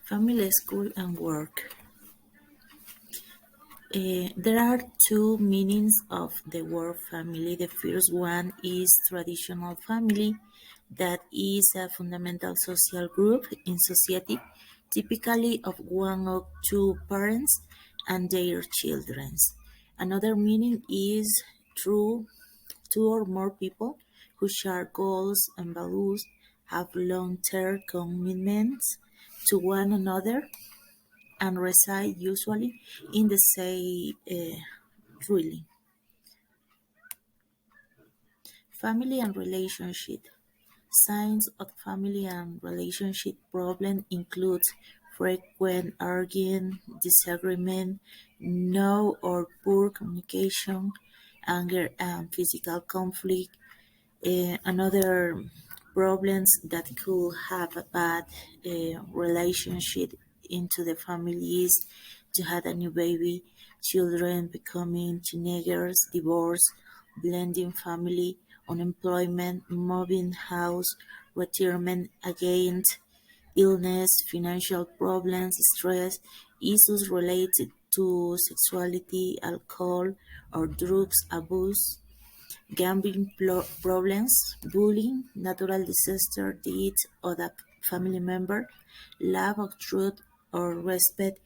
Family, school, and work. There are two meanings of the word family. The first one is traditional family, that is a fundamental social group in society, typically of one or two parents and their children. Another meaning is true two or more people who share goals and values, have long-term commitments to one another, and reside usually in the same dwelling. Family and relationship. Signs of family and relationship problem include frequent arguing, disagreement, no or poor communication, anger and physical conflict. Another problems that could have a bad relationship into the family is to have a new baby, children becoming teenagers, divorce, blending family, unemployment, moving house, retirement again, illness, financial problems, stress, issues related to sexuality, alcohol or drugs abuse, gambling problems, bullying, natural disaster, death of a family member, lack of truth or respect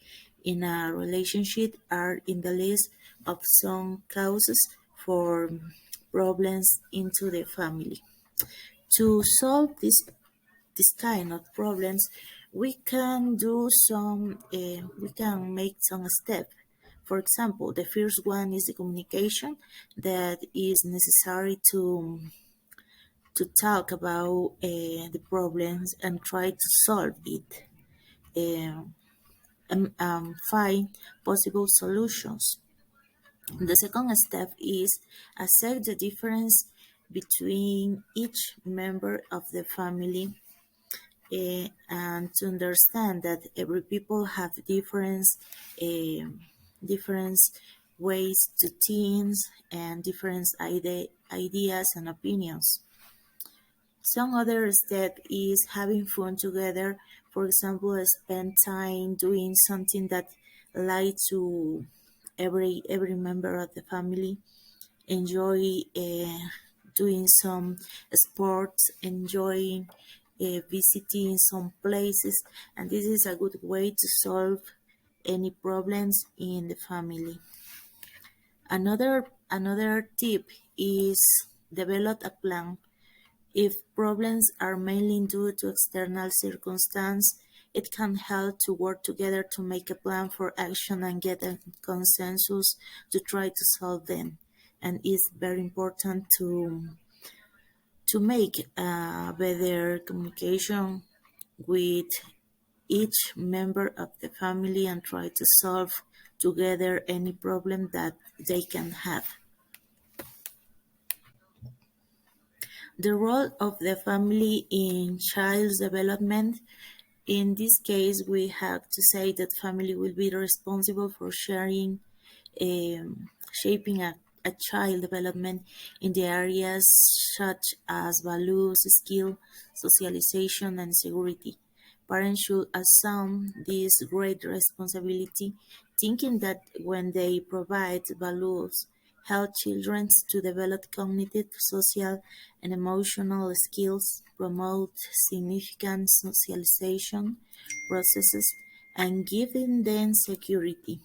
in a relationship are in the list of some causes for problems into the family. To solve this kind of problems, we can make some steps. For example, the first one is the communication that is necessary to talk about the problems and try to solve it, um, and find possible solutions. The second step is accept the difference between each member of the family, and to understand that every people have different ways to think and different ideas and opinions. Some other step is having fun together. For example, spend time doing something that like to every member of the family enjoy doing some sports, enjoying visiting some places, and this is a good way to solve any problems in the family. Another tip is develop a plan. If problems are mainly due to external circumstance, it can help to work together to make a plan for action and get a consensus to try to solve them. And it's very important to make a better communication with each member of the family and try to solve together any problem that they can have. The role of the family in child's development. In this case, we have to say that family will be responsible for shaping a child development in the areas such as values, skill, socialization, and security. Parents should assume this great responsibility, thinking that when they provide values, help children to develop cognitive, social, and emotional skills, promote significant socialization processes, and giving them security.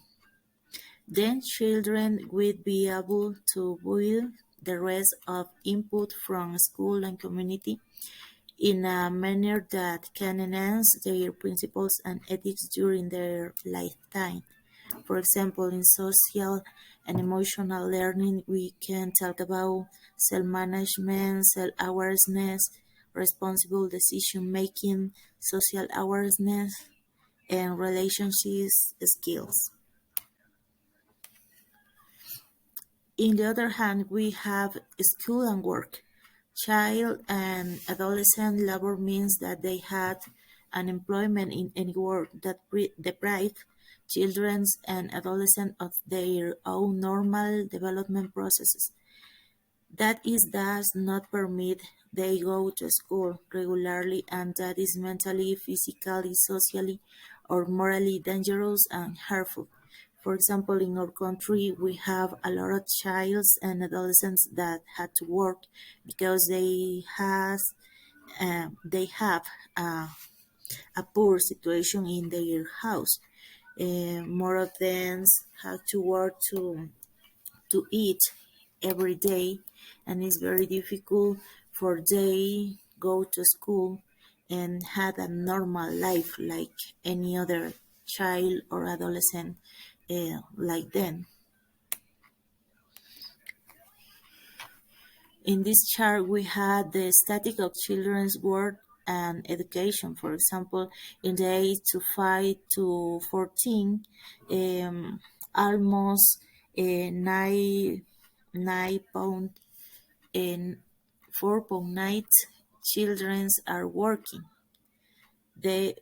Then children will be able to build the rest of input from school and community in a manner that can enhance their principles and ethics during their lifetime. For example, in social and emotional learning, we can talk about self-management, self-awareness, responsible decision-making, social awareness, and relationships skills. On the other hand, we have school and work. Child and adolescent labor means that they had an employment in any work that deprive children and adolescents of their own normal development processes. That is does not permit they go to school regularly, and that is mentally, physically, socially, or morally dangerous and harmful. For example, in our country, we have a lot of childs and adolescents that had to work because they have a poor situation in their house. More of them have to work to eat every day, and it's very difficult for they go to school and had a normal life like any other child or adolescent like them. In this chart, we had the static of children's work and education. For example, in the age to 5 to 14, almost 9 pound and 4.9 children are working.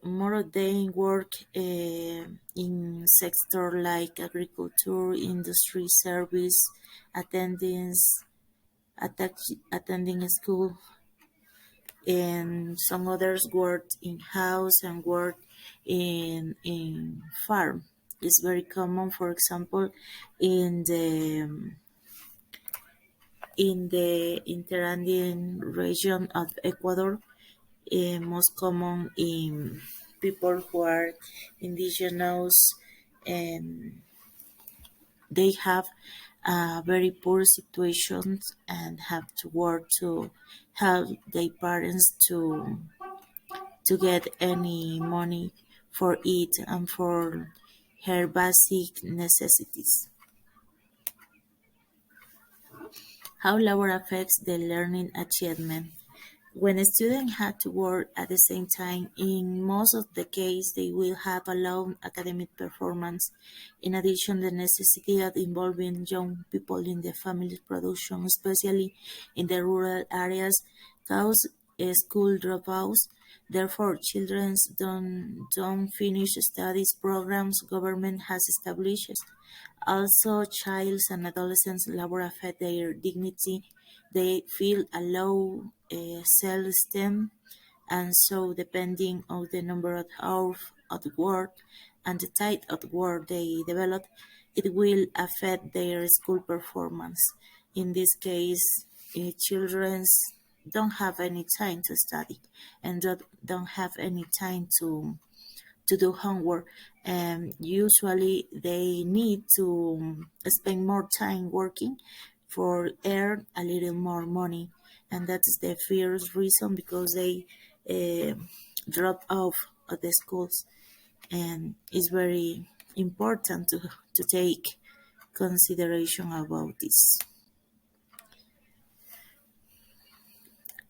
More of them work in sector like agriculture, industry, service, attendance, attending school, and some others work in house and work in farm. It's very common, for example, in the Interandean region of Ecuador, most common in people who are indigenous, and they have very poor situations and have to work to help their parents to get any money for it and for her basic necessities. How labor affects the learning achievement. When a student had to work at the same time, in most of the case they will have a low academic performance. In addition, the necessity of involving young people in the family production, especially in the rural areas, cause school dropouts. Therefore, children don't finish studies programs government has established. Also, childs and adolescents labor affect their dignity. They feel a low self-esteem, and so depending on the number of hours at work and the type of work they develop, it will affect their school performance. In this case, children don't have any time to study and don't have any time to do homework, and usually they need to spend more time working for earn a little more money, and that's the first reason because they uh, drop off of the schools, and it's very important to take consideration about this.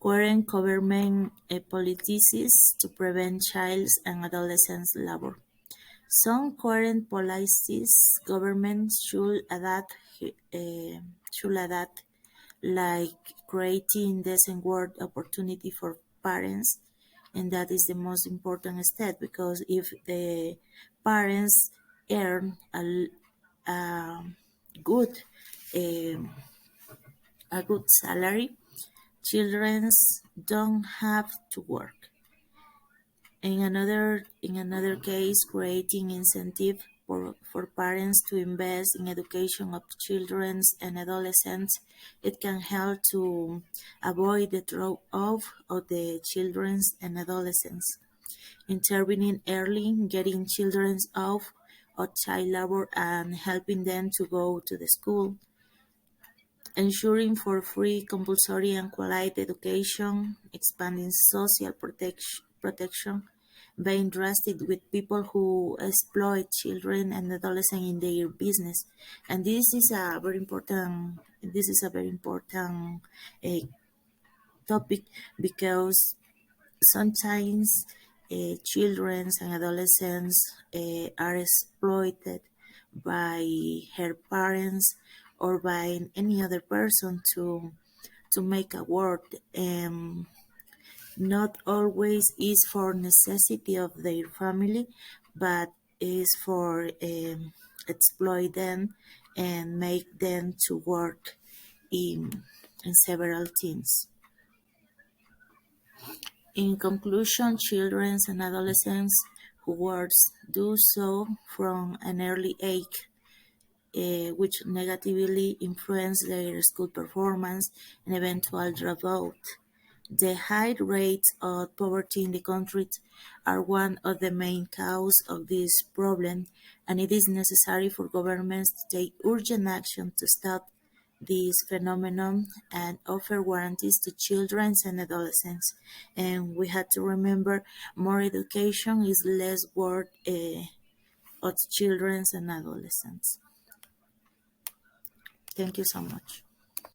Current government policies to prevent child and adolescent labor. Some current policies governments should adapt, like creating decent work opportunity for parents, and that is the most important step because if the parents earn a good um a good salary, children don't have to work. In another case, creating incentive for parents to invest in education of children and adolescents, it can help to avoid the drop-off of the children and adolescents. Intervening early, getting children off of child labor and helping them to go to the school, ensuring for free, compulsory and quality education, expanding social protection, being drastic with people who exploit children and adolescents in their business. And this is a very important uh, topic because sometimes children and adolescents are exploited by her parents or by any other person to make a work. Not always is for necessity of their family, but is for exploit them and make them to work in several things. In conclusion, children and adolescents who words do so from an early age, which negatively influence their school performance and eventual dropout. The high rates of poverty in the country are one of the main causes of this problem, and it is necessary for governments to take urgent action to stop this phenomenon and offer guarantees to children and adolescents. And we have to remember more education is less worth of children and adolescents. Thank you so much.